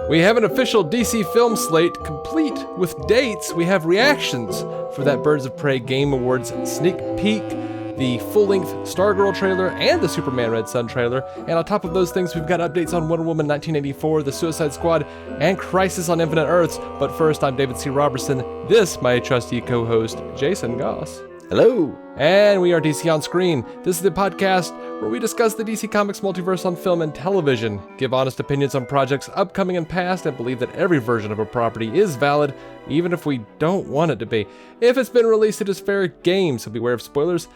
We have an official DC film slate complete with dates. We have reactions for that Birds of Prey Game Awards sneak peek, the full-length Stargirl trailer, and the Superman Red Sun trailer. And on top of those things, we've got updates on Wonder Woman 1984, The Suicide Squad, and Crisis on Infinite Earths. But first, I'm David C. Robertson. This, my trusty co-host, Jason Goss. Hello. And we are DC On Screen. This is the podcast where we discuss the DC Comics multiverse on film and television, give honest opinions on projects upcoming and past, and believe that every version of a property is valid, even if we don't want it to be. If it's been released, it is fair game, so beware of spoilers,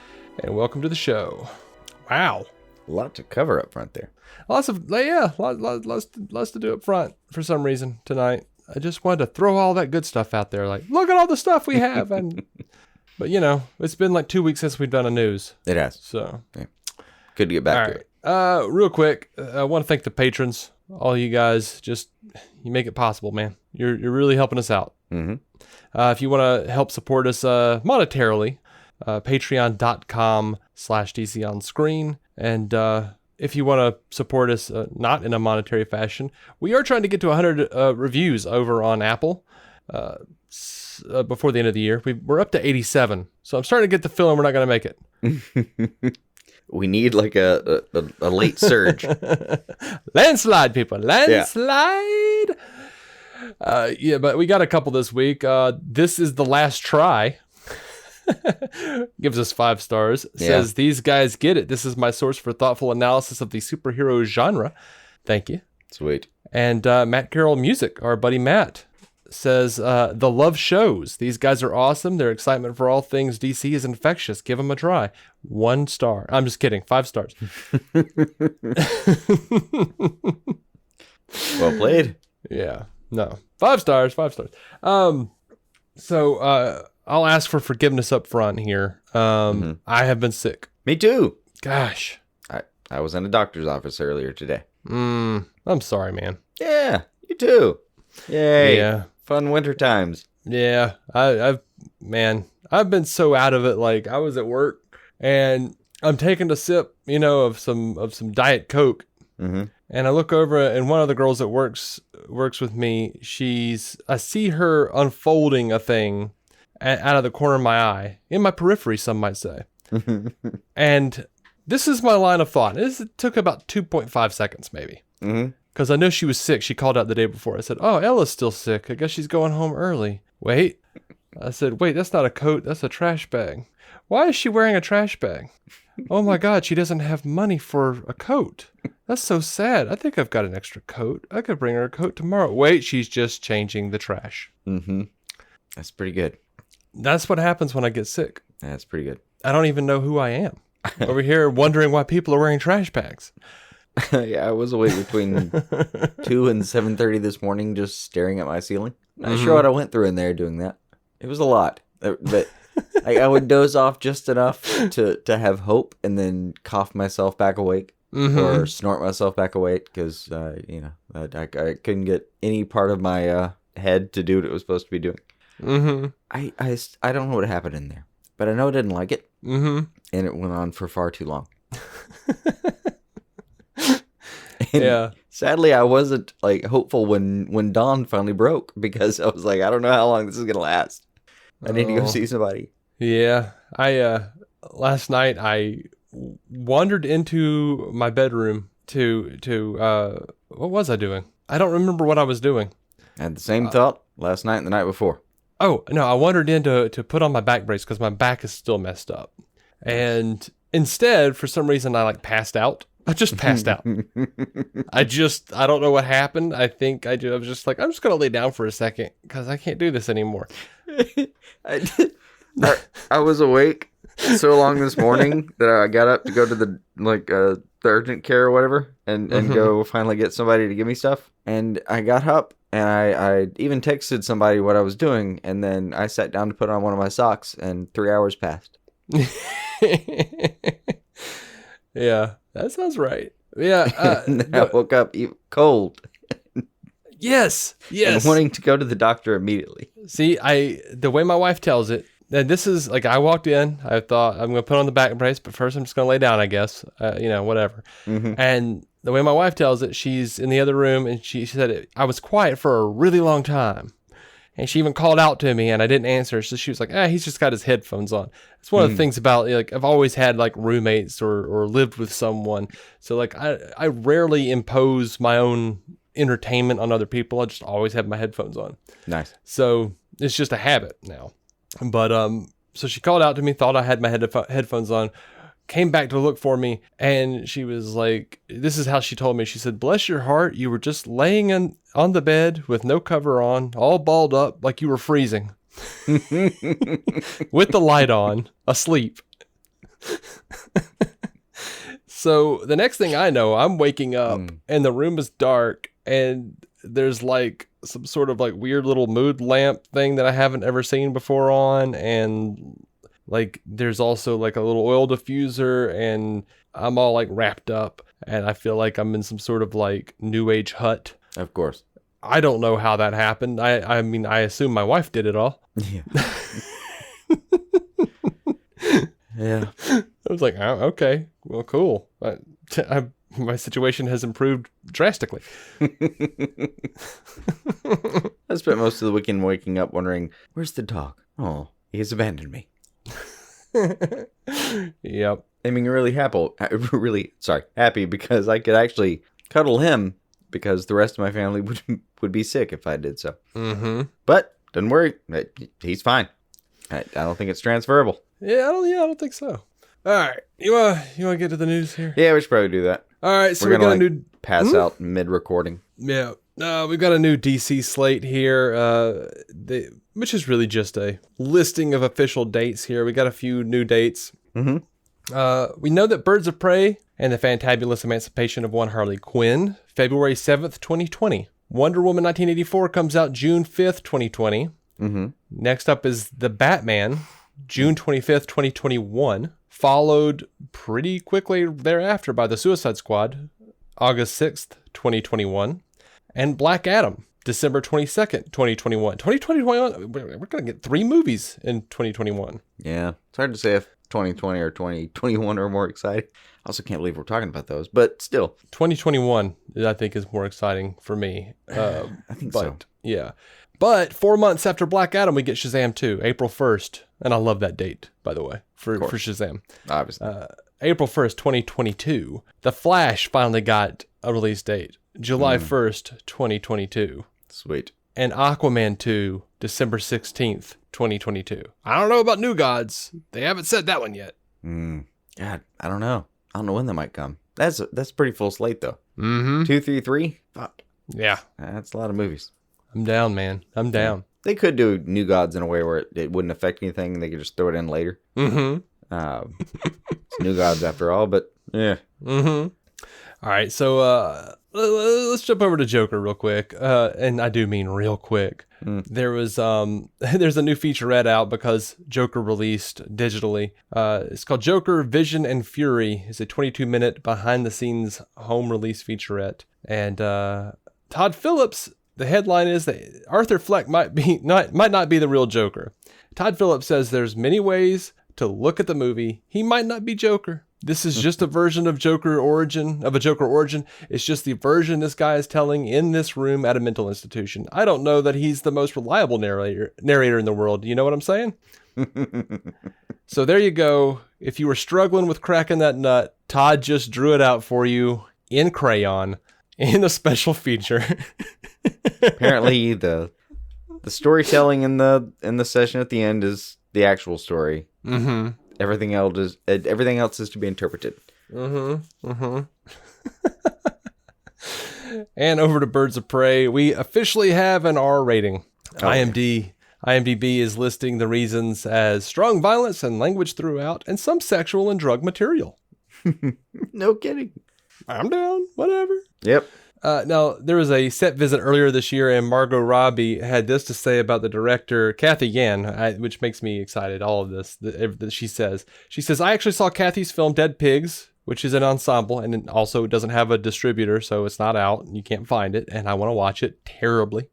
and welcome to the show. Wow. A lot to cover up front there. Lots to do up front for some reason tonight. I just wanted to throw all that good stuff out there, like, look at all the stuff we have, and... But, you know, it's been like 2 weeks since we've done a news. It has. So, yeah. Good to get back to it. Real quick, I want to thank the patrons. All you guys, you make it possible, man. You're really helping us out. Mm-hmm. If you want to help support us monetarily, patreon.com/DC on screen. And if you want to support us not in a monetary fashion, we are trying to get to 100 reviews over on Apple. Before the end of the year. We're up to 87. So I'm starting to get the feeling we're not going to make it. We need like a late surge. Landslide, people. Landslide. Yeah, but we got a couple this week. This is the last try. Gives us 5 stars. Says, these guys get it. This is my source for thoughtful analysis of the superhero genre. Thank you. Sweet. And MattCarrollmusic, our buddy Matt, says, the love shows. These guys are awesome. Their excitement for all things DC is infectious. Give them a try. 1 star. I'm just kidding. 5 stars. Well played. Yeah. No. 5 stars. 5 stars. So I'll ask for forgiveness up front here. I have been sick. Me too. Gosh. I was in a doctor's office earlier today. I'm sorry, man. Yeah, you too. Yay. Yeah. Fun winter times. Yeah. I've been so out of it. Like, I was at work and I'm taking a sip, of some Diet Coke. Mm-hmm. And I look over and one of the girls that works with me, I see her unfolding a thing out of the corner of my eye, in my periphery, some might say. And this is my line of thought. It took about 2.5 seconds, maybe. Mm-hmm. Because I know she was sick. She called out the day before. I said, oh, Ella's still sick. I guess she's going home early. Wait. I said, wait, that's not a coat. That's a trash bag. Why is she wearing a trash bag? Oh, my God. She doesn't have money for a coat. That's so sad. I think I've got an extra coat. I could bring her a coat tomorrow. Wait, she's just changing the trash. Mm-hmm. That's pretty good. That's what happens when I get sick. That's pretty good. I don't even know who I am. Over here wondering why people are wearing trash bags. Yeah, I was awake between 2 and 7:30 this morning just staring at my ceiling. Not sure what I went through in there doing that. It was a lot. But I would doze off just enough to have hope and then cough myself back awake or snort myself back awake because, I couldn't get any part of my head to do what it was supposed to be doing. Mm-hmm. I don't know what happened in there, but I know I didn't like it. Mm-hmm. And it went on for far too long. And yeah. Sadly, I wasn't hopeful when dawn finally broke because I was like, I don't know how long this is gonna last. I need to go see somebody. Yeah, last night I wandered into my bedroom to what was I doing? I don't remember what I was doing. I had the same thought last night and the night before. Oh no, I wandered in to put on my back brace because my back is still messed up, and instead, for some reason, I passed out. I just passed out. I don't know what happened. I think I was just like, I'm just going to lay down for a second because I can't do this anymore. I was awake so long this morning that I got up to go to the urgent care or whatever and go finally get somebody to give me stuff. And I got up and I even texted somebody what I was doing. And then I sat down to put on one of my socks and 3 hours passed. Yeah, that sounds right. Yeah. And then I woke up cold. Yes. And wanting to go to the doctor immediately. See, the way my wife tells it, and this is like, I walked in, I thought I'm going to put on the back brace, but first I'm just going to lay down, I guess, whatever. And the way my wife tells it, she's in the other room, and she said, I was quiet for a really long time. And she even called out to me, and I didn't answer. So she was like, he's just got his headphones on. It's one of the things about, like, I've always had, like, roommates or lived with someone. So, like, I rarely impose my own entertainment on other people. I just always have my headphones on. Nice. So it's just a habit now. But so she called out to me, thought I had my headphones on, came back to look for me, and she was like, this is how she told me. She said, bless your heart, you were just laying on the bed with no cover on, all balled up like you were freezing. With the light on, asleep. So the next thing I know, I'm waking up and the room is dark, and there's like some sort of like weird little mood lamp thing that I haven't ever seen before on, and like there's also like a little oil diffuser, and I'm all like wrapped up, and I feel like I'm in some sort of like new age hut. Of course. I don't know how that happened. I mean, I assume my wife did it all. Yeah. Yeah. I was like, oh, okay, well, cool. My situation has improved drastically. I spent most of the weekend waking up wondering, where's the dog? Oh, he has abandoned me. Yep. I mean, happy because I could actually cuddle him, because the rest of my family would be sick if I did so. But don't worry, he's fine. I don't think it's transferable. Yeah, I don't think so. All right, you want to get to the news here? Yeah, we should probably do that. All right, so we're we got gonna, a new pass out mid-recording. Yeah, we've got a new DC slate here, which is really just a listing of official dates here. We got a few new dates. We know that Birds of Prey and the Fantabulous Emancipation of One Harley Quinn, February 7th, 2020. Wonder Woman 1984 comes out June 5th, 2020. Next up is The Batman, June 25th, 2021. Followed pretty quickly thereafter by The Suicide Squad, August 6th, 2021. And Black Adam, December 22nd, 2021. 2021, we're going to get 3 movies in 2021. Yeah, it's hard to say if 2020 or 2021 are more exciting. I also can't believe we're talking about those, but still. 2021, I think, is more exciting for me. I think so. Yeah. But 4 months after Black Adam, we get Shazam 2, April 1st. And I love that date, by the way, for Shazam. Obviously. April 1st, 2022. The Flash finally got a release date, July 1st, 2022. Sweet. And Aquaman 2, December 16th, 2022. I don't know about New Gods. They haven't said that one yet. God, I don't know. I don't know when that might come. That's pretty full slate, though. 2, 3, 3? Fuck. Yeah. That's a lot of movies. I'm down, man. I'm down. They could do New Gods in a way where it wouldn't affect anything. They could just throw it in later. It's New Gods after all, but yeah. All right, so let's jump over to Joker real quick, and I do mean real quick. There was there's a new featurette out because Joker released digitally. It's called Joker Vision and Fury. It's a 22-minute behind-the-scenes home release featurette, and Todd Phillips. The headline is that Arthur Fleck might not be the real Joker. Todd Phillips says there's many ways to look at the movie. He might not be Joker. This is just a version of a Joker origin. It's just the version this guy is telling in this room at a mental institution. I don't know that he's the most reliable narrator in the world. You know what I'm saying? So there you go. If you were struggling with cracking that nut, Todd just drew it out for you in crayon in a special feature. Apparently, the storytelling in the session at the end is the actual story. Everything else is to be interpreted. And over to Birds of Prey, we officially have an R rating. IMDb is listing the reasons as strong violence and language throughout, and some sexual and drug material. No kidding. I'm down. Whatever. Yep. Now, there was a set visit earlier this year, and Margot Robbie had this to say about the director, Cathy, which makes me excited, all of this. She says, I actually saw Cathy's film Dead Pigs, which is an ensemble, and it also doesn't have a distributor, so it's not out, and you can't find it, and I want to watch it terribly.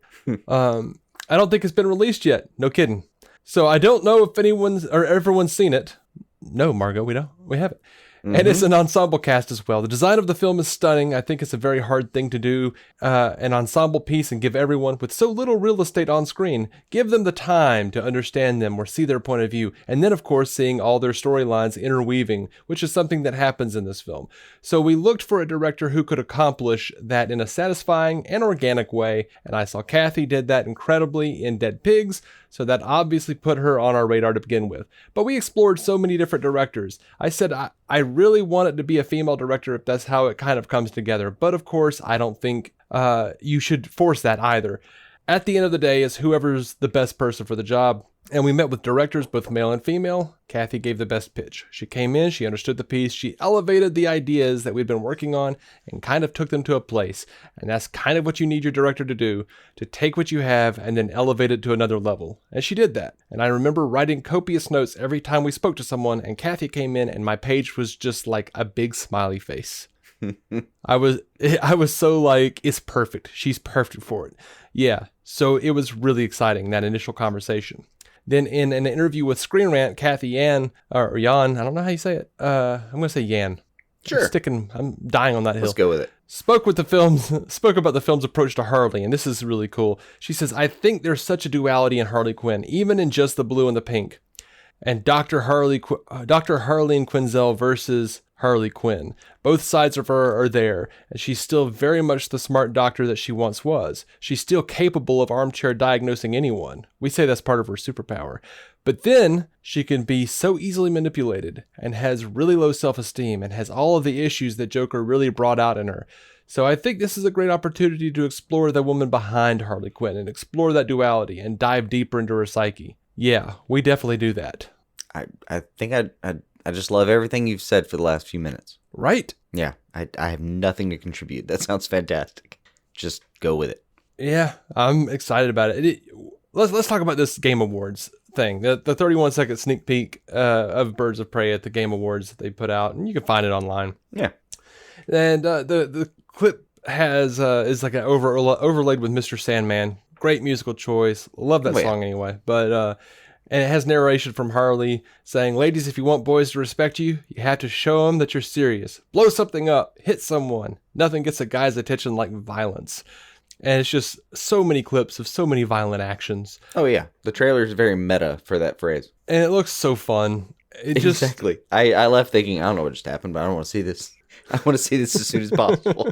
I don't think it's been released yet. No kidding. So I don't know if everyone's seen it. No, Margot, we haven't. And it's an ensemble cast as well. The design of the film is stunning. I think it's a very hard thing to do, an ensemble piece, and give everyone with so little real estate on screen, give them the time to understand them or see their point of view. And then, of course, seeing all their storylines interweaving, which is something that happens in this film. So we looked for a director who could accomplish that in a satisfying and organic way. And I saw Cathy did that incredibly in Dead Pigs. So that obviously put her on our radar to begin with. But we explored so many different directors. I said I really want it to be a female director if that's how it kind of comes together. But of course, I don't think you should force that either. At the end of the day, it's whoever's the best person for the job. And we met with directors, both male and female. Cathy gave the best pitch. She came in, she understood the piece, she elevated the ideas that we'd been working on and kind of took them to a place. And that's kind of what you need your director to do, to take what you have and then elevate it to another level. And she did that. And I remember writing copious notes every time we spoke to someone, and Cathy came in and my page was just like a big smiley face. I was so like, it's perfect. She's perfect for it. Yeah. So it was really exciting, that initial conversation. Then in an interview with Screen Rant, Cathy Yan, or Yan, I don't know how you say it. I'm going to say Yan. Sure. I'm dying on that hill. Let's go with it. Spoke about the film's approach to Harley, and this is really cool. She says, I think there's such a duality in Harley Quinn, even in just the blue and the pink. And Dr. Harley and Quinzel versus Harley Quinn. Both sides of her are there, and she's still very much the smart doctor that she once was. She's still capable of armchair diagnosing anyone. We say that's part of her superpower. But then she can be so easily manipulated and has really low self-esteem and has all of the issues that Joker really brought out in her. So I think this is a great opportunity to explore the woman behind Harley Quinn and explore that duality and dive deeper into her psyche. Yeah, we definitely do that. I think I just love everything you've said for the last few minutes. Right? Yeah, I have nothing to contribute. That sounds fantastic. Just go with it. Yeah, I'm excited about it. Let's talk about this Game Awards thing. The 31-second sneak peek of Birds of Prey at the Game Awards that they put out, and you can find it online. Yeah. And the clip is like an overlaid with Mr. Sandman. Great musical choice. Love that song anyway. But and it has narration from Harley saying, ladies, if you want boys to respect you, you have to show them that you're serious. Blow something up. Hit someone. Nothing gets a guy's attention like violence. And it's just so many clips of so many violent actions. Oh, yeah. The trailer is very meta for that phrase. And it looks so fun. Exactly. I left thinking, I don't know what just happened, but I don't want to see this. I want to see this as soon as possible.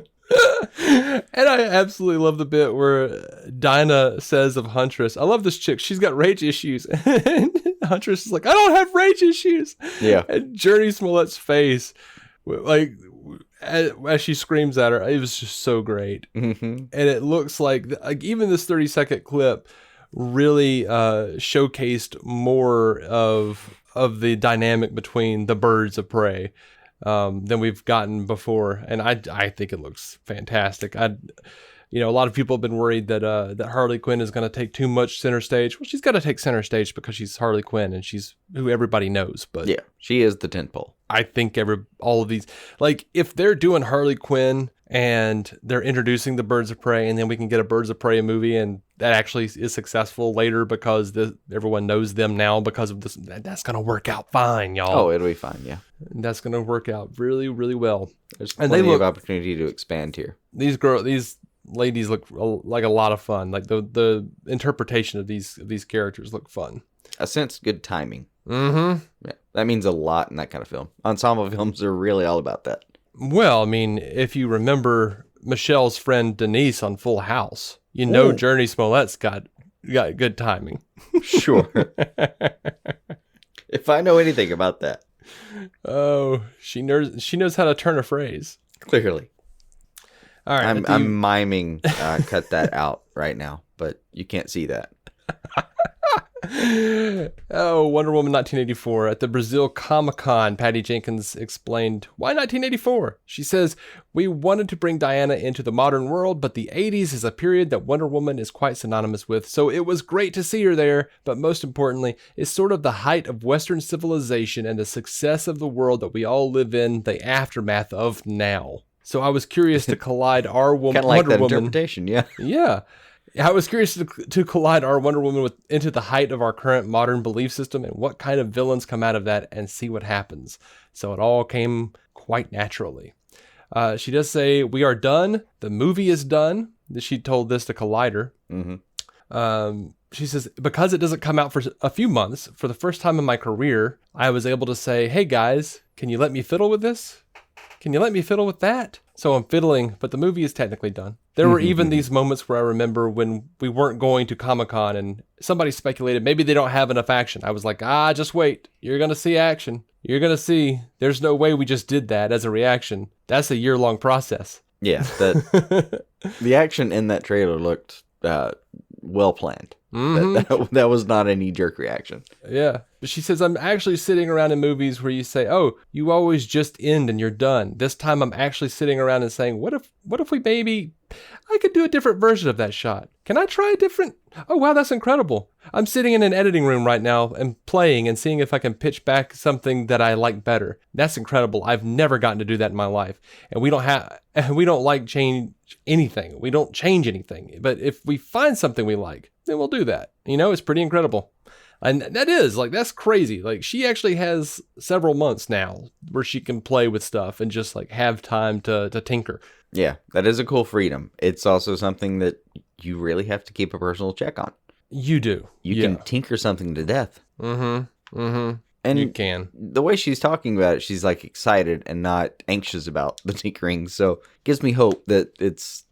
And I absolutely love the bit where Dinah says of Huntress, I love this chick. She's got rage issues. And Huntress is like, I don't have rage issues. Yeah. And Journey Smollett's face, like, as she screams at her, it was just so great. Mm-hmm. And it looks like even this 30-second clip really showcased more of the dynamic between the Birds of Prey than we've gotten before, and I think it looks fantastic. A lot of people have been worried that Harley Quinn is going to take too much center stage. Well, she's got to take center stage because she's Harley Quinn and she's who everybody knows. But yeah, she is the tentpole. I think all of these, like if they're doing Harley Quinn and they're introducing the Birds of Prey, and then we can get a Birds of Prey movie, and that actually is successful later because everyone knows them now because of this. That's going to work out fine, y'all. Oh, it'll be fine, yeah. That's going to work out really, really well. There's plenty of opportunity to expand here. These ladies look like a lot of fun. Like the interpretation of these characters look fun. I sense good timing. Mm-hmm. Yeah, that means a lot in that kind of film. Ensemble films are really all about that. Well, I mean, if you remember Michelle's friend Denise on Full House, Journey Smollett's got good timing. Sure. If I know anything about that. Oh, she knows how to turn a phrase. Clearly. All right. I'm miming cut that out right now, but you can't see that. Oh, Wonder Woman 1984. At the Brazil Comic-Con, Patty Jenkins explained, why 1984? She says, we wanted to bring Diana into the modern world, but the 80s is a period that Wonder Woman is quite synonymous with, so it was great to see her there, but most importantly, it's sort of the height of Western civilization and the success of the world that we all live in, the aftermath of now. So I was curious to collide our woman, kind of like Wonder that Woman. interpretation, yeah. Yeah. I was curious to collide our Wonder Woman into the height of our current modern belief system and what kind of villains come out of that and see what happens. So it all came quite naturally. She does say, we are done. The movie is done. She told this to Collider. Mm-hmm. She says, because it doesn't come out for a few months, for the first time in my career, I was able to say, hey guys, can you let me fiddle with this? Can you let me fiddle with that? So I'm fiddling, but the movie is technically done. There were even these moments where I remember when we weren't going to Comic-Con and somebody speculated maybe they don't have enough action. I was like, just wait. You're going to see action. You're going to see. There's no way we just did that as a reaction. That's a year-long process. Yeah, the action in that trailer looked well planned. Mm-hmm. That was not a knee-jerk reaction. Yeah. But she says, I'm actually sitting around in movies where you say, oh, you always just end and you're done. This time I'm actually sitting around and saying, what if we maybe, I could do a different version of that shot. Can I try a different? Oh, wow, that's incredible. I'm sitting in an editing room right now and playing and seeing if I can pitch back something that I like better. That's incredible. I've never gotten to do that in my life. And we don't like change anything. We don't change anything. But if we find something we like, then we'll do that. It's pretty incredible. And that's crazy. Like, she actually has several months now where she can play with stuff and just like have time to tinker. Yeah, that is a cool freedom. It's also something that you really have to keep a personal check on. You do. You can tinker something to death. Mm-hmm. Mm-hmm. And you can. The way she's talking about it, she's like excited and not anxious about the tinkering. So it gives me hope that it's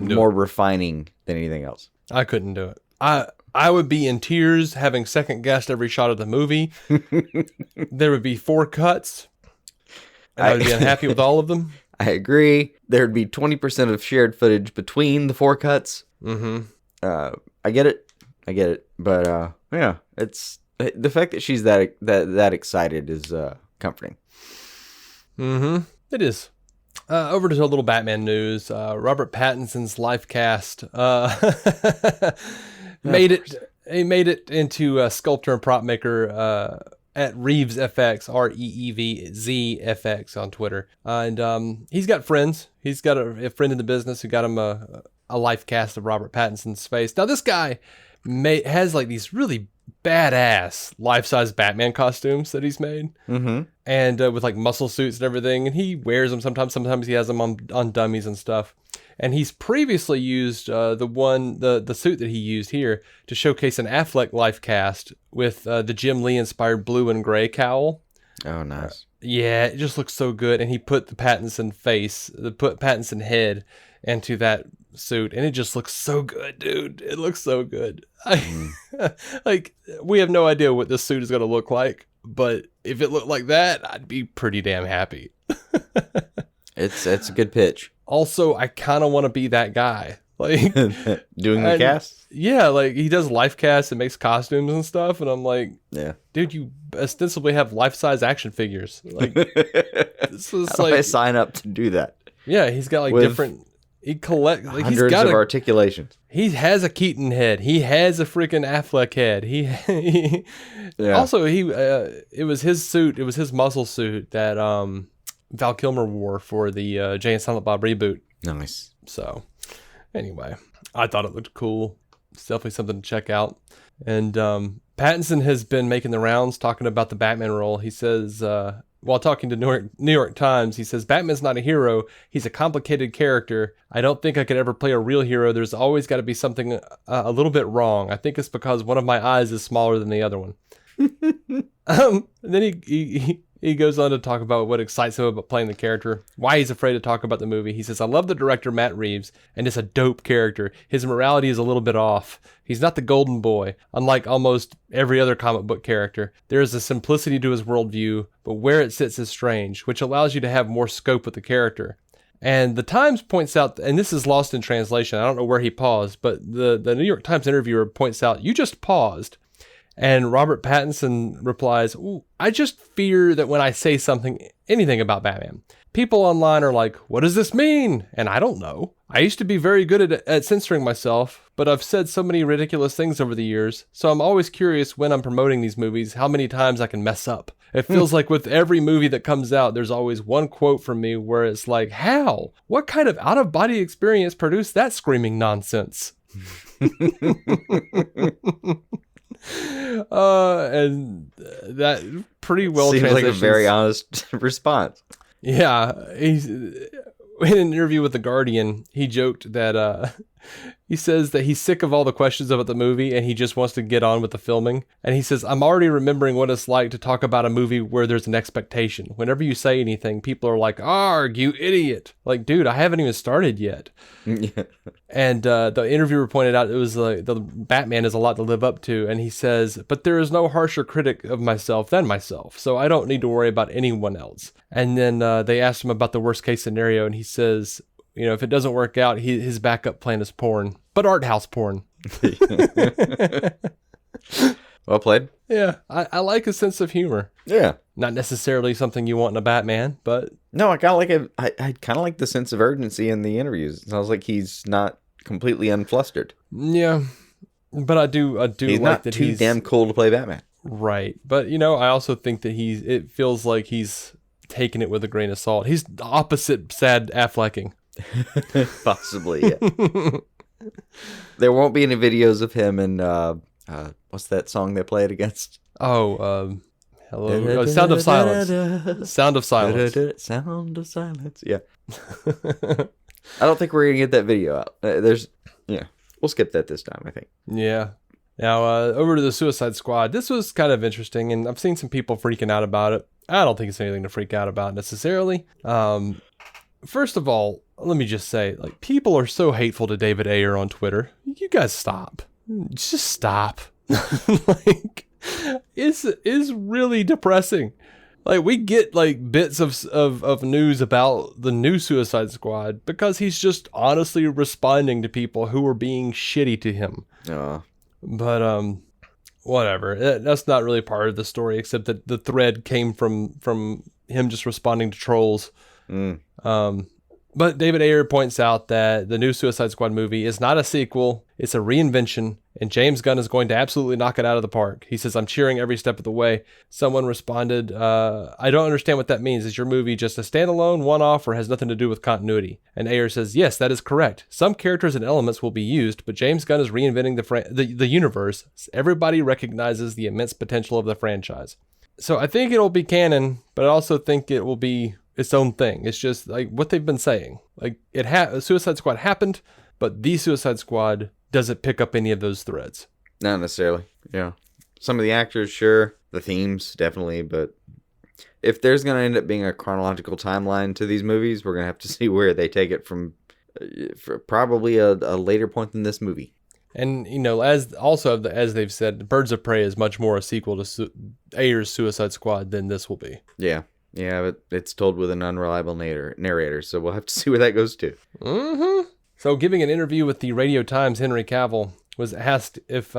more refining than anything else. I couldn't do it. I would be in tears having second guessed every shot of the movie. There would be 4 cuts. And I would be unhappy with all of them. I agree. There'd be 20% of shared footage between the 4 cuts. Mm-hmm. I get it. But yeah, it's the fact that she's that excited is comforting. Mm-hmm. It is. Over to a little Batman news. Robert Pattinson's Lifecast made it into sculptor and prop maker at Reeves FX, REEVZ FX on Twitter. And he's got friends. He's got a friend in the business who got him a Lifecast of Robert Pattinson's face. Now this guy has like these really badass life-size Batman costumes that he's made, and with like muscle suits and everything, and he wears them sometimes he has them on dummies and stuff. And he's previously used the suit that he used here to showcase an Affleck Lifecast with the Jim Lee inspired blue and gray cowl. Oh, nice. Yeah, it just looks so good. And he put the Pattinson head into that suit, and it just looks so good, dude. It looks so good. Like, we have no idea what this suit is going to look like, but if it looked like that, I'd be pretty damn happy. It's a good pitch. Also, I kind of want to be that guy. Like, doing the cast? Yeah, like he does life casts and makes costumes and stuff, and I'm like, yeah, dude, you ostensibly have life-size action figures. Like, this is How do I sign up to do that? Yeah, he's got like different. He collects like hundreds of articulations. He has a Keaton head. He has a freaking Affleck head. Yeah. Also, it was his suit. It was his muscle suit that Val Kilmer wore for the Jay and Silent Bob reboot. Nice. So, anyway, I thought it looked cool. It's definitely something to check out. And Pattinson has been making the rounds talking about the Batman role. He says, while talking to New York Times, he says, Batman's not a hero. He's a complicated character. I don't think I could ever play a real hero. There's always got to be something a little bit wrong. I think it's because one of my eyes is smaller than the other one. And then he goes on to talk about what excites him about playing the character, why he's afraid to talk about the movie. He says, I love the director, Matt Reeves, and it's a dope character. His morality is a little bit off. He's not the golden boy, unlike almost every other comic book character. There is a simplicity to his worldview, but where it sits is strange, which allows you to have more scope with the character. And the Times points out, and this is lost in translation, I don't know where he paused, but the New York Times interviewer points out, you just paused. And Robert Pattinson replies, I just fear that when I say anything about Batman, people online are like, what does this mean? And I don't know. I used to be very good at censoring myself, but I've said so many ridiculous things over the years. So I'm always curious when I'm promoting these movies, how many times I can mess up. It feels like with every movie that comes out, there's always one quote from me where it's like, how? What kind of out-of-body experience produced that screaming nonsense? And that pretty well seems like a transitions. very honest response. Yeah, he's in an interview with The Guardian, he joked that he says that he's sick of all the questions about the movie and he just wants to get on with the filming. And he says, I'm already remembering what it's like to talk about a movie where there's an expectation. Whenever you say anything, people are like, "Arg, you idiot." Like, dude, I haven't even started yet. And the interviewer pointed out it was like the Batman is a lot to live up to. And he says, but there is no harsher critic of myself than myself. So I don't need to worry about anyone else. And then they asked him about the worst case scenario. And he says, you know, if it doesn't work out, his backup plan is porn, but art house porn. Well played. Yeah, I like his sense of humor. Yeah. Not necessarily something you want in a Batman, but... No, I kind of like it. I kind of like the sense of urgency in the interviews. It sounds like he's not completely unflustered. Yeah, but I do he's like not that too damn cool to play Batman. Right, but you know, I also think that it feels like he's taking it with a grain of salt. He's the opposite sad Afflecking. Possibly, yeah. There won't be any videos of him in what's that song they played against? Hello. Oh, Sound of Silence. Sound of Silence. Sound of Silence. Yeah. I don't think we're gonna get that video out. We'll skip that this time, I think. Yeah. Now over to the Suicide Squad. This was kind of interesting, and I've seen some people freaking out about it. I don't think it's anything to freak out about necessarily. First of all, let me just say, like, people are so hateful to David Ayer on Twitter. You guys stop. Just stop. Like, it's really depressing. Like, we get like bits of news about the new Suicide Squad because he's just honestly responding to people who are being shitty to him. But whatever. That's not really part of the story, except that the thread came from him just responding to trolls. But David Ayer points out that the new Suicide Squad movie is not a sequel, it's a reinvention, and James Gunn is going to absolutely knock it out of the park. He says, I'm cheering every step of the way. Someone responded, I don't understand what that means. Is your movie just a standalone, one-off, or has nothing to do with continuity? And Ayer says, yes, that is correct. Some characters and elements will be used, but James Gunn is reinventing the universe. Everybody recognizes the immense potential of the franchise. So I think it'll be canon, but I also think it will be its own thing. It's just like what they've been saying. Like Suicide Squad happened, but the Suicide Squad doesn't pick up any of those threads. Not necessarily. Yeah. Some of the actors, sure. The themes, definitely. But if there's going to end up being a chronological timeline to these movies, we're going to have to see where they take it from for probably a later point than this movie. And, you know, as they've said, Birds of Prey is much more a sequel to Ayer's Suicide Squad than this will be. Yeah. Yeah, but it's told with an unreliable narrator, so we'll have to see where that goes to. Mm-hmm. So, giving an interview with the Radio Times, Henry Cavill was asked if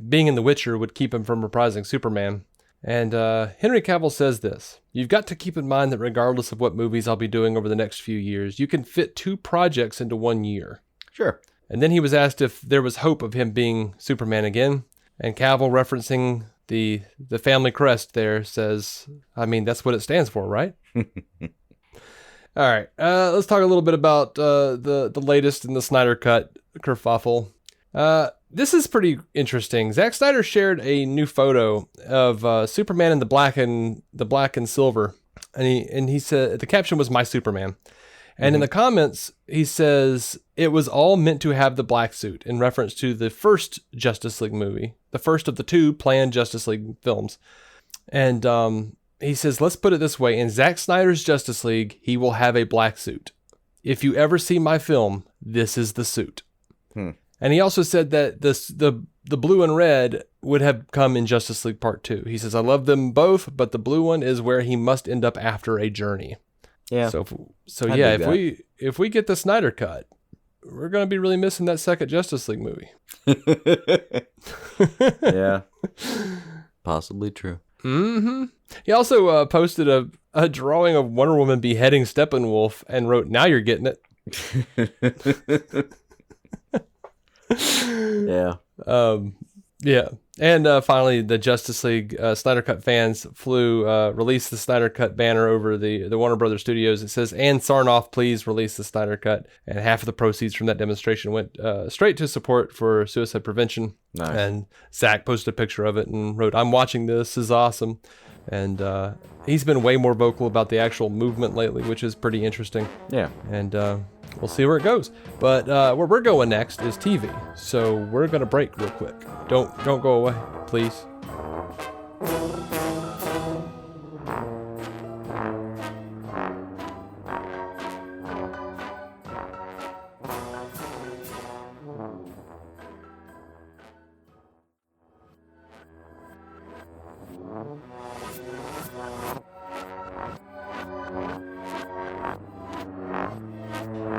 being in The Witcher would keep him from reprising Superman. And Henry Cavill says this: you've got to keep in mind that regardless of what movies I'll be doing over the next few years, you can fit 2 projects into 1 year. Sure. And then he was asked if there was hope of him being Superman again. And Cavill, referencing the family crest there, says, I mean, that's what it stands for, right? All right, let's talk a little bit about the latest in the Snyder Cut kerfuffle. This is pretty interesting. Zack Snyder shared a new photo of Superman in the black and silver, and he said the caption was "My Superman," and in the comments he says it was all meant to have the black suit in reference to the first Justice League movie, the first of the 2 planned Justice League films, and he says, let's put it this way, in Zack Snyder's Justice League, he will have a black suit. If you ever see my film, this is the suit. And he also said that the blue and red would have come in Justice League Part 2. He says, I love them both, but the blue one is where he must end up after a journey. Yeah. So if we get the Snyder Cut, we're going to be really missing that second Justice League movie. Yeah. Possibly true. Mm-hmm. He also posted a drawing of Wonder Woman beheading Steppenwolf and wrote, now you're getting it. Yeah. Yeah. And finally, the Justice League Snyder Cut fans released the Snyder Cut banner over the Warner Brothers studios. It says, "And Sarnoff, please release the Snyder Cut." And half of the proceeds from that demonstration went straight to support for suicide prevention. Nice. And Zack posted a picture of it and wrote, "I'm watching this. This is awesome." And he's been way more vocal about the actual movement lately, which is pretty interesting. Yeah. And we'll see where it goes. But where we're going next is TV. So we're going to break real quick. Don't go away, please.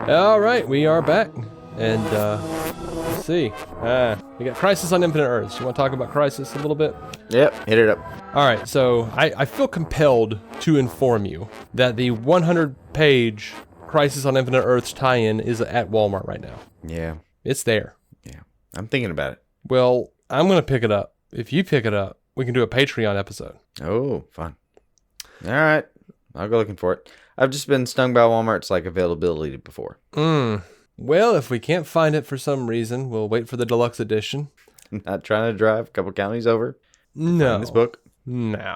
All right, we are back. And let's see. We got Crisis on Infinite Earths. You want to talk about Crisis a little bit? Yep, hit it up. All right, so I feel compelled to inform you that the 100-page Crisis on Infinite Earths tie-in is at Walmart right now. Yeah. It's there. Yeah. I'm thinking about it. Well, I'm going to pick it up. If you pick it up, we can do a Patreon episode. Oh, fun. All right. I'll go looking for it. I've just been stung by Walmart's availability before. Well, if we can't find it for some reason, we'll wait for the deluxe edition. Not trying to drive a couple counties over. No. Find this book. No.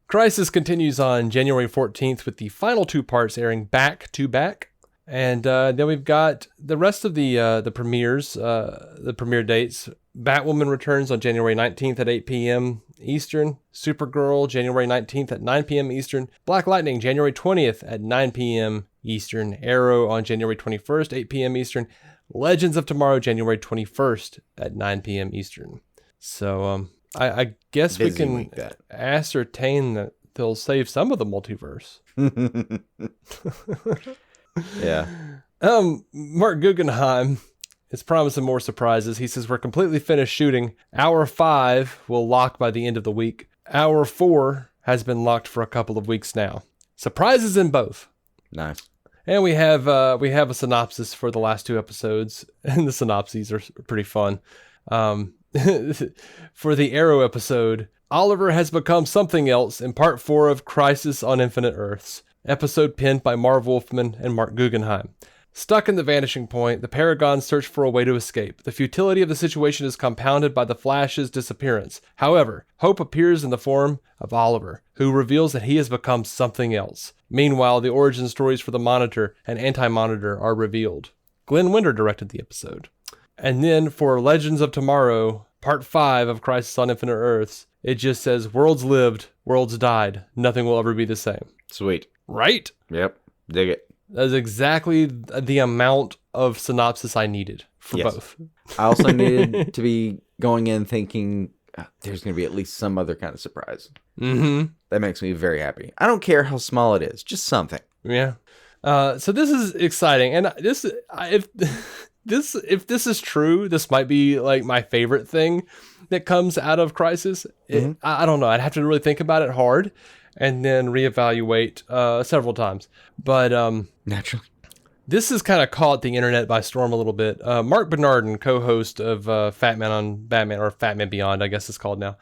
Crisis continues on January 14th with the final 2 parts airing back to back. And then we've got the rest of the premieres, the premiere dates. Batwoman returns on January 19th at 8 p.m. Eastern. Supergirl, January 19th at 9 p.m. Eastern. Black Lightning, January 20th at 9 p.m. Eastern. Arrow on January 21st, 8 p.m. Eastern. Legends of Tomorrow, January 21st at 9 p.m. Eastern. So I guess we can ascertain that they'll save some of the multiverse. Yeah. Mark Guggenheim is promising more surprises. He says, "We're completely finished shooting. Hour 5 will lock by the end of the week. Hour 4 has been locked for a couple of weeks now. Surprises in both." Nice. And we have a synopsis for the last 2 episodes, and the synopses are pretty fun. For the Arrow episode, Oliver has become something else in part 4 of Crisis on Infinite Earths, episode penned by Marv Wolfman and Mark Guggenheim. Stuck in the vanishing point, the Paragons search for a way to escape. The futility of the situation is compounded by the Flash's disappearance. However, hope appears in the form of Oliver, who reveals that he has become something else. Meanwhile, the origin stories for the Monitor and Anti-Monitor are revealed. Glenn Winter directed the episode. And then for Legends of Tomorrow, part 5 of Crisis on Infinite Earths, it just says, "Worlds lived, worlds died. Nothing will ever be the same." Sweet. Right? Yep. Dig it. That's exactly the amount of synopsis I needed for both. I also needed to be going in thinking there's going to be at least some other kind of surprise. Mm-hmm. That makes me very happy. I don't care how small it is, just something. Yeah. So this is exciting, and if this is true, this might be like my favorite thing that comes out of Crisis. I don't know. I'd have to really think about it hard, and then reevaluate several times. But naturally, this has kind of caught the internet by storm a little bit. Mark Bernardin, co-host of Fat Man on Batman, or Fat Man Beyond, I guess it's called now.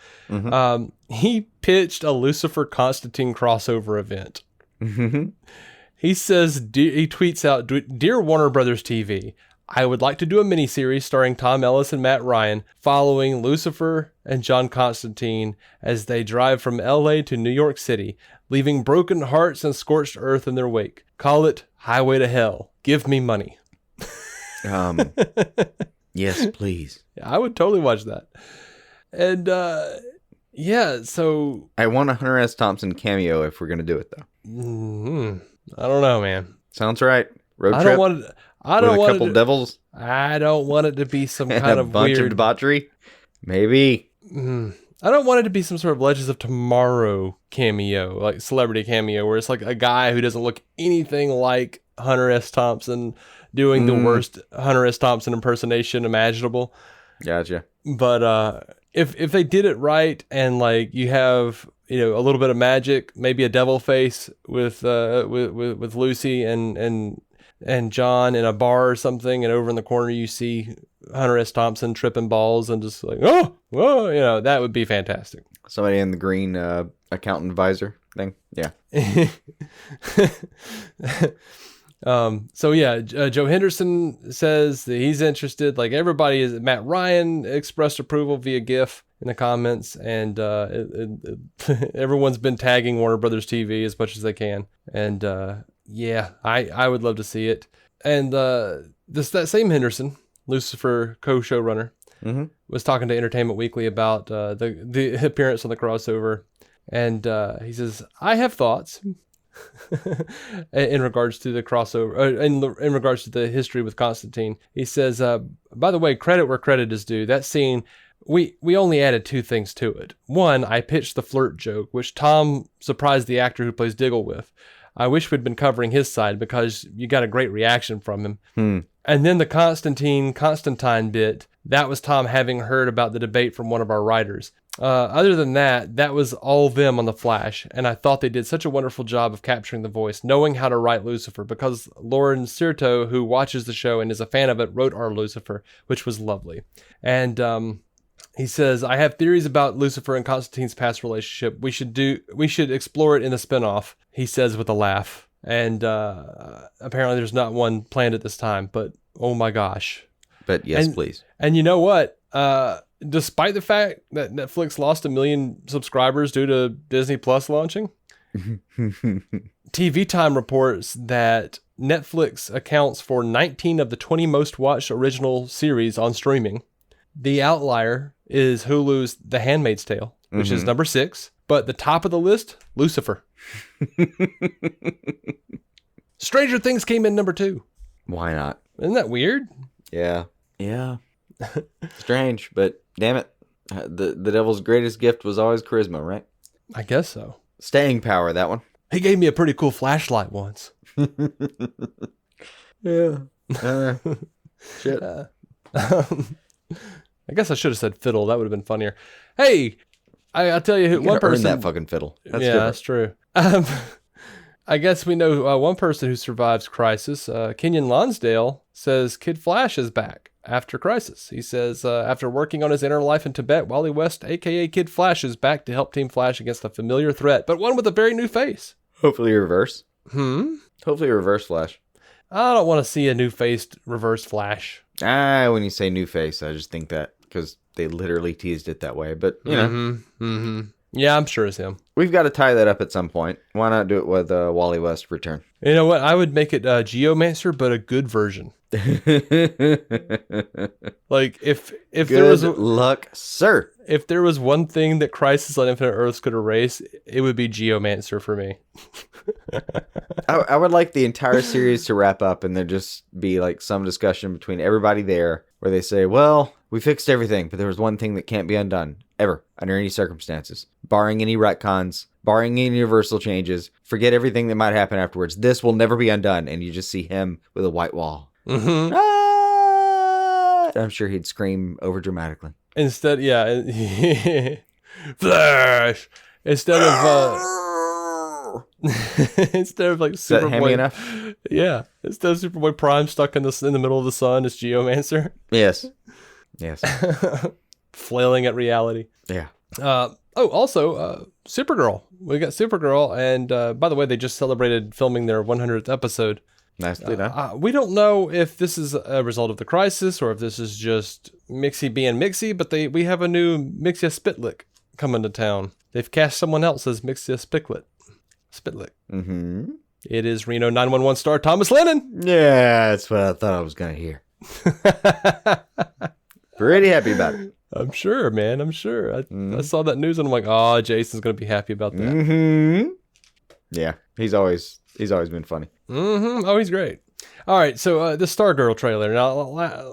He pitched a Lucifer Constantine crossover event. He says, he tweets out, "Dear Warner Brothers TV, I would like to do a miniseries starring Tom Ellis and Matt Ryan following Lucifer and John Constantine as they drive from LA to New York City, leaving broken hearts and scorched earth in their wake. Call it Highway to Hell. Give me money." Yes, please. I would totally watch that. And yeah, so I want a Hunter S. Thompson cameo if we're going to do it, though. I don't know, man. Sounds right. Road trip. I don't want a couple devils. I don't want it to be some kind of bunch weird of debauchery. Maybe. I don't want it to be some sort of Legends of Tomorrow cameo, like celebrity cameo, where it's like a guy who doesn't look anything like Hunter S. Thompson doing the worst Hunter S. Thompson impersonation imaginable. Gotcha. But if they did it right, and like you have a little bit of magic, maybe a devil face with Lucy and John in a bar or something, and over in the corner you see Hunter S. Thompson tripping balls and just like, oh, whoa, you know, that would be fantastic. Somebody in the green accountant visor thing. Yeah. So yeah, Joe Henderson says that he's interested. Like everybody is. Matt Ryan expressed approval via GIF in the comments, and everyone's been tagging Warner Brothers TV as much as they can. And yeah, I would love to see it. And that same Henderson, Lucifer co-showrunner, was talking to Entertainment Weekly about the appearance on the crossover, and he says, I have thoughts in regards to the crossover, in regards to the history with Constantine. He says, by the way, credit where credit is due. That scene, we only added 2 things to it. One, I pitched the flirt joke, which Tom surprised the actor who plays Diggle with. I wish we'd been covering his side because you got a great reaction from him. And then the Constantine bit, that was Tom having heard about the debate from one of our writers. Other than that, that was all them on The Flash, and I thought they did such a wonderful job of capturing the voice, knowing how to write Lucifer, because Lauren Sirto, who watches the show and is a fan of it, wrote our Lucifer, which was lovely. And he says, I have theories about Lucifer and Constantine's past relationship. We should explore it in a spinoff, he says with a laugh. And apparently there's not one planned at this time, but oh my gosh. But yes, please. And you know what? Despite the fact that Netflix lost 1 million subscribers due to Disney Plus launching, TV Time reports that Netflix accounts for 19 of the 20 most watched original series on streaming. The outlier is Hulu's The Handmaid's Tale, which is number 6, but the top of the list, Lucifer. Stranger Things came in number 2. Why not? Isn't that weird? Yeah. Strange, but damn it. The devil's greatest gift was always charisma, right? I guess so. Staying power, that one. He gave me a pretty cool flashlight once. Yeah. Shit. I guess I should have said fiddle. That would have been funnier. Hey, I'll tell you who. One person. Earn that fucking fiddle. That's different. That's true. I guess we know one person who survives Crisis. Kenyon Lonsdale says Kid Flash is back after Crisis. He says after working on his inner life in Tibet, Wally West, a.k.a. Kid Flash, is back to help Team Flash against a familiar threat, but one with a very new face. Hopefully reverse. Hopefully reverse Flash. I don't want to see a new-faced reverse Flash. When you say new face, I just think that because they literally teased it that way. But, you know. Yeah, I'm sure it's him. We've got to tie that up at some point. Why not do it with Wally West return? You know what? I would make it Geomancer, but a good version. Like, if good there was... luck, sir. If there was one thing that Crisis on Infinite Earths could erase, it would be Geomancer for me. I would like the entire series to wrap up and there just be like some discussion between everybody there where they say, well, we fixed everything, but there was one thing that can't be undone, ever, under any circumstances. Barring any retcons, barring any universal changes, forget everything that might happen afterwards. This will never be undone. And you just see him with a white wall. Ah! I'm sure he'd scream over dramatically. Instead, Flash! Instead of like Superboy, enough? Yeah. Instead of Superboy Prime stuck in the middle of the sun, it's Geomancer. Yes. Flailing at reality. Yeah. Also, Supergirl. We got Supergirl, and by the way, they just celebrated filming their 100th episode. Nicely done. We don't know if this is a result of the Crisis or if this is just Mixie being Mixie, but we have a new Mixia Spitlick coming to town. They've cast someone else as Mixia Spitlick. It is Reno 911 star Thomas Lennon. Yeah, that's what I thought I was going to hear. Pretty happy about it. I'm sure, man. I'm sure. I saw that news and I'm like, oh, Jason's going to be happy about that. Yeah, he's always been funny. Oh, he's great. All right, so the Stargirl trailer. Now,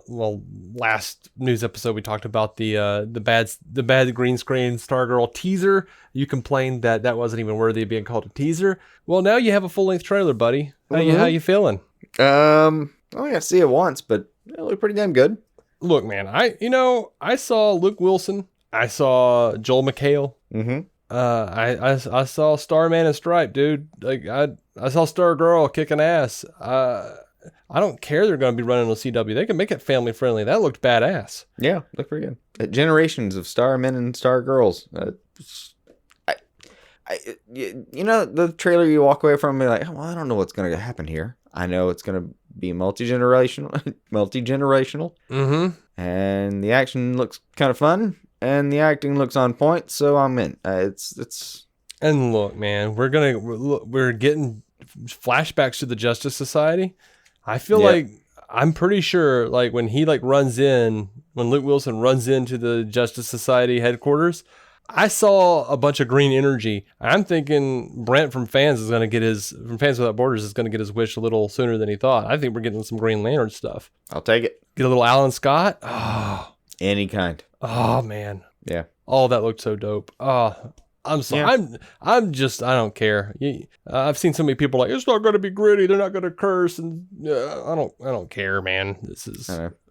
last news episode we talked about the bad green screen Stargirl teaser. You complained that wasn't even worthy of being called a teaser. Well, now you have a full length trailer, buddy. How you feeling? I got to see it once, but it looked pretty damn good. Look, man, I saw Luke Wilson. I saw Joel McHale. I saw Starman and Stripe, dude. Like I saw Stargirl kicking ass. I don't care they're going to be running on CW. They can make it family friendly. That looked badass. Yeah, looked pretty good. Generations of star men and star girls. The trailer you walk away from and be like, well, I don't know what's going to happen here. I know it's going to be multi-generational. Mm-hmm. And the action looks kind of fun, and the acting looks on point, so I'm in. It's. And look, man, we're getting flashbacks to the Justice Society. I feel like I'm pretty sure, like when Luke Wilson runs into the Justice Society headquarters, I saw a bunch of green energy. I'm thinking Brent from Fans Without Borders is going to get his wish a little sooner than he thought. I think we're getting some Green Lantern stuff. I'll take it. Get a little Alan Scott. Oh, any kind. Oh man. Yeah. Oh, that looked so dope. Oh, I'm sorry. Yeah. I don't care. I've seen so many people like, it's not going to be gritty. They're not going to curse. And I don't care, man.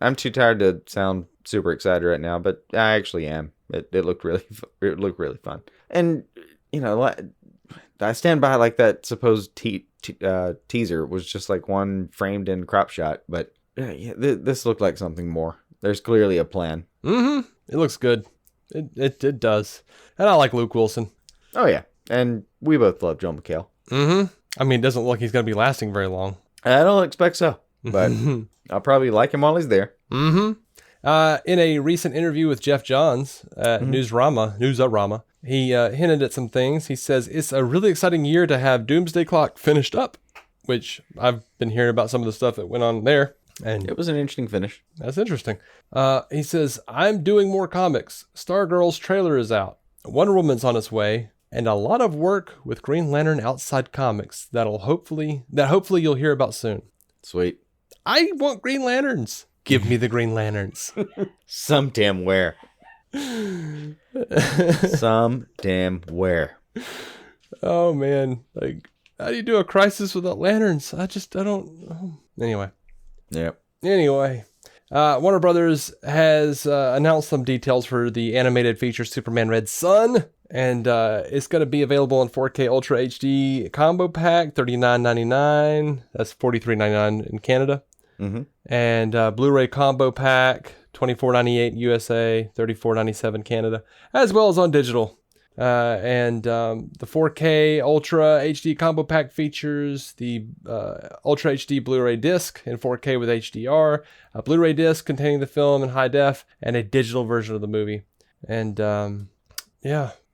I'm too tired to sound super excited right now, but I actually am. It looked really fun. And, I stand by like that supposed teaser was just like one framed in crop shot, but this looked like something more. There's clearly a plan. Mm-hmm. It looks good. It does. And I like Luke Wilson. Oh, yeah. And we both love Joel McHale. Mm-hmm. I mean, it doesn't look like he's going to be lasting very long. I don't expect so, but I'll probably like him while he's there. Mm-hmm. In a recent interview with Jeff Johns at Newsarama, he hinted at some things. He says, it's a really exciting year to have Doomsday Clock finished up, which I've been hearing about some of the stuff that went on there. And it was an interesting finish. That's interesting. He says, I'm doing more comics. Stargirl's trailer is out. Wonder Woman's on its way. And a lot of work with Green Lantern outside comics that hopefully you'll hear about soon. Sweet. I want Green Lanterns. Give me the Green Lanterns. Some damn where. Some damn where. Oh, man. Like, how do you do a crisis without lanterns? I don't... Anyway. Yep. Anyway. Warner Brothers has announced some details for the animated feature Superman Red Sun. And it's going to be available in 4K Ultra HD combo pack, $39.99. That's $43.99 in Canada. Mm-hmm. And Blu-ray combo pack, $24.98 USA, $34.97 Canada, as well as on digital. And the 4K Ultra HD combo pack features the Ultra HD Blu-ray disc in 4K with HDR, a Blu-ray disc containing the film in high def, and a digital version of the movie. And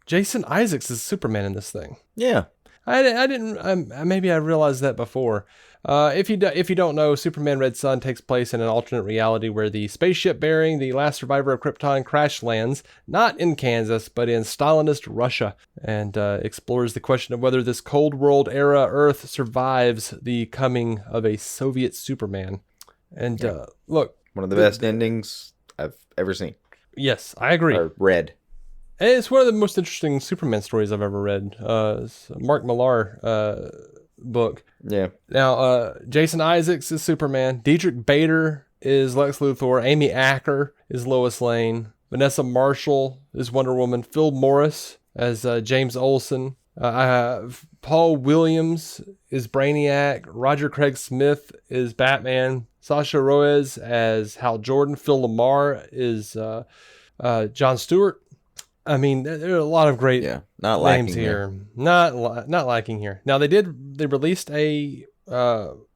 Jason Isaacs is Superman in this thing. Yeah. Maybe I realized that before. If you don't know, Superman Red Sun takes place in an alternate reality where the spaceship bearing the last survivor of Krypton crash lands, not in Kansas, but in Stalinist Russia, and explores the question of whether this Cold World era Earth survives the coming of a Soviet Superman. And look, one of the best endings I've ever seen. Yes, I agree. Or read. It's one of the most interesting Superman stories I've ever read. It's a Mark Millar book. Yeah. Now, Jason Isaacs is Superman. Diedrich Bader is Lex Luthor. Amy Acker is Lois Lane. Vanessa Marshall is Wonder Woman. Phil Morris as James Olsen. Paul Williams is Brainiac. Roger Craig Smith is Batman. Sasha Roez as Hal Jordan. Phil Lamar is John Stewart. I mean, there are a lot of great names here. Not lacking here. Now they released a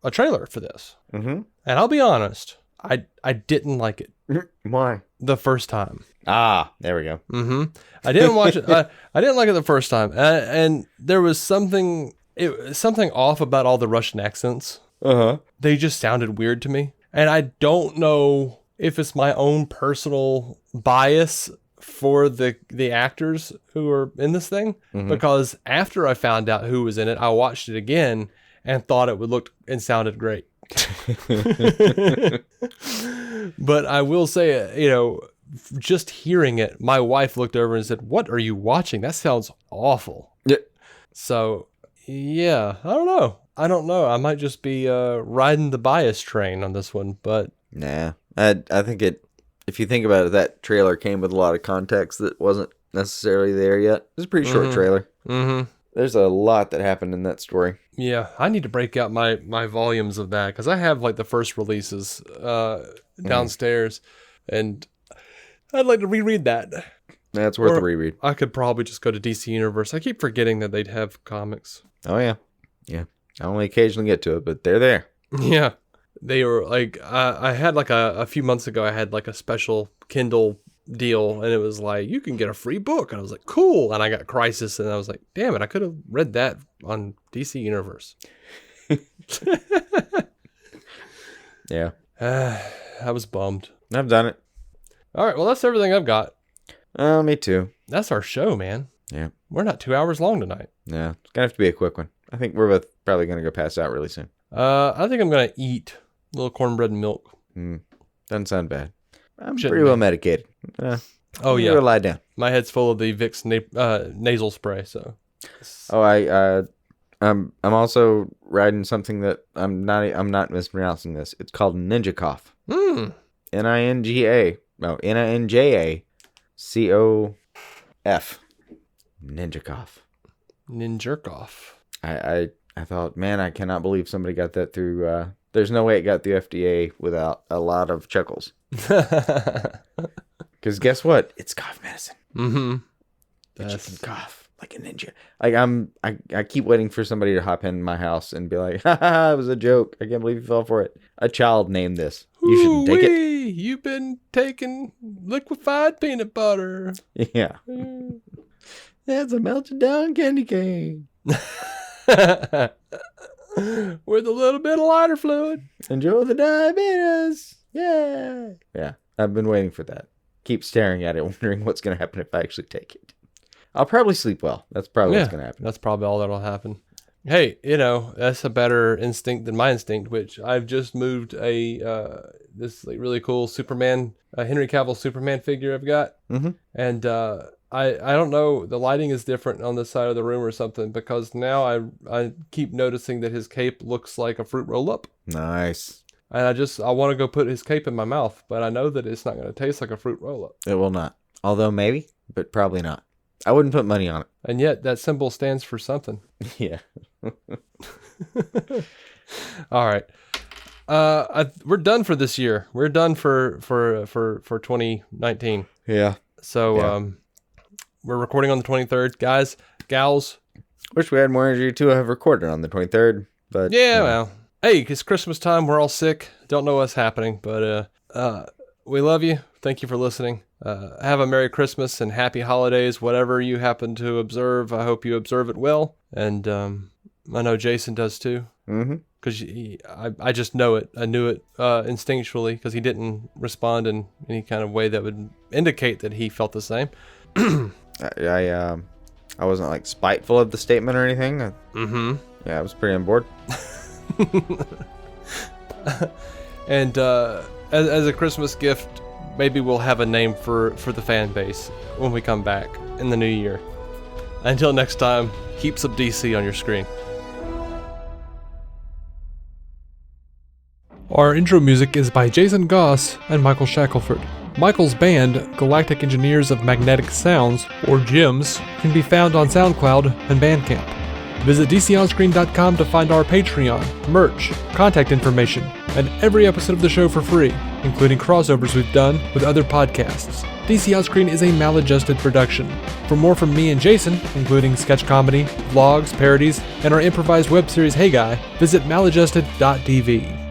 trailer for this, and I'll be honest, I didn't like it. Why? The first time. Ah, there we go. I didn't watch it. I didn't like it the first time, and there was something off about all the Russian accents. They just sounded weird to me, and I don't know if it's my own personal bias for the actors who are in this thing, because after I found out who was in it, I watched it again and thought it would look and sounded great. But I will say, just hearing it, my wife looked over and said, "What are you watching? That sounds awful." Yeah. So, yeah, I don't know. I might just be riding the bias train on this one, but nah, I think it. If you think about it, that trailer came with a lot of context that wasn't necessarily there yet. It was a pretty short trailer. There's a lot that happened in that story. Yeah, I need to break out my volumes of that because I have like the first releases downstairs, and I'd like to reread that. That's worth a reread. I could probably just go to DC Universe. I keep forgetting that they'd have comics. Oh, yeah. Yeah. I only occasionally get to it, but they're there. Yeah. They were like, I had like a few months ago, I had like a special Kindle deal, and it was like, you can get a free book. And I was like, cool. And I got Crisis, and I was like, damn it, I could have read that on DC Universe. Yeah. I was bummed. I've done it. All right, well, that's everything I've got. Me too. That's our show, man. Yeah. We're not 2 hours long tonight. Yeah. It's going to have to be a quick one. I think we're both probably going to go pass out really soon. I think I'm going to eat a little cornbread and milk. Doesn't sound bad. I'm Shouldn't pretty be. well medicated. Oh, yeah. Go lie down. My head's full of the Vicks nasal spray, so. Oh, I'm also riding something that I'm not mispronouncing this. It's called Ninja Cough. Ninja. No, Ninjacof. Ninja Cough. Ninjerkoff. I thought, man, I cannot believe somebody got that through. There's no way it got the FDA without a lot of chuckles. Because guess what? It's cough medicine. Mm-hmm. That you can cough like a ninja. Like I keep waiting for somebody to hop in my house and be like, ha ha, it was a joke. I can't believe you fell for it. A child named this. You shouldn't take it. You've been taking liquefied peanut butter. Yeah. That's a melted down candy cane. With a little bit of lighter fluid. Enjoy the diabetes. Yeah. Yeah. I've been waiting for that. Keep staring at it, wondering what's going to happen if I actually take it. I'll probably sleep well. That's probably what's going to happen. That's probably all that'll happen. Hey, that's a better instinct than my instinct, which I've just moved this like really cool Superman, Henry Cavill Superman figure I've got. Mm-hmm. And I don't know, the lighting is different on this side of the room or something, because now I keep noticing that his cape looks like a fruit roll-up. Nice. And I want to go put his cape in my mouth, but I know that it's not going to taste like a fruit roll-up. It will not. Although maybe, but probably not. I wouldn't put money on it. And yet that symbol stands for something. Yeah. All right. We're done for this year. We're done for 2019. Yeah. So we're recording on the 23rd. Guys, gals. Wish we had more energy to have recorded on the 23rd. But yeah, well. Hey, it's Christmas time. We're all sick. Don't know what's happening, but we love you. Thank you for listening. Have a Merry Christmas and Happy Holidays, whatever you happen to observe. I hope you observe it well. And I know Jason does too. Mm-hmm. Because I just know it. I knew it instinctually because he didn't respond in any kind of way that would indicate that he felt the same. I wasn't like spiteful of the statement or anything. Mm-hmm. Yeah, I was pretty on board. And as a Christmas gift, maybe we'll have a name for the fan base when we come back in the new year. Until next time, keep some DC on your screen. Our intro music is by Jason Goss and Michael Shackelford. Michael's band, Galactic Engineers of Magnetic Sounds, or GEMS, can be found on SoundCloud and Bandcamp. Visit DCOnScreen.com to find our Patreon, merch, contact information, and every episode of the show for free, including crossovers we've done with other podcasts. DC On Screen is a maladjusted production. For more from me and Jason, including sketch comedy, vlogs, parodies, and our improvised web series Hey Guy, visit maladjusted.tv.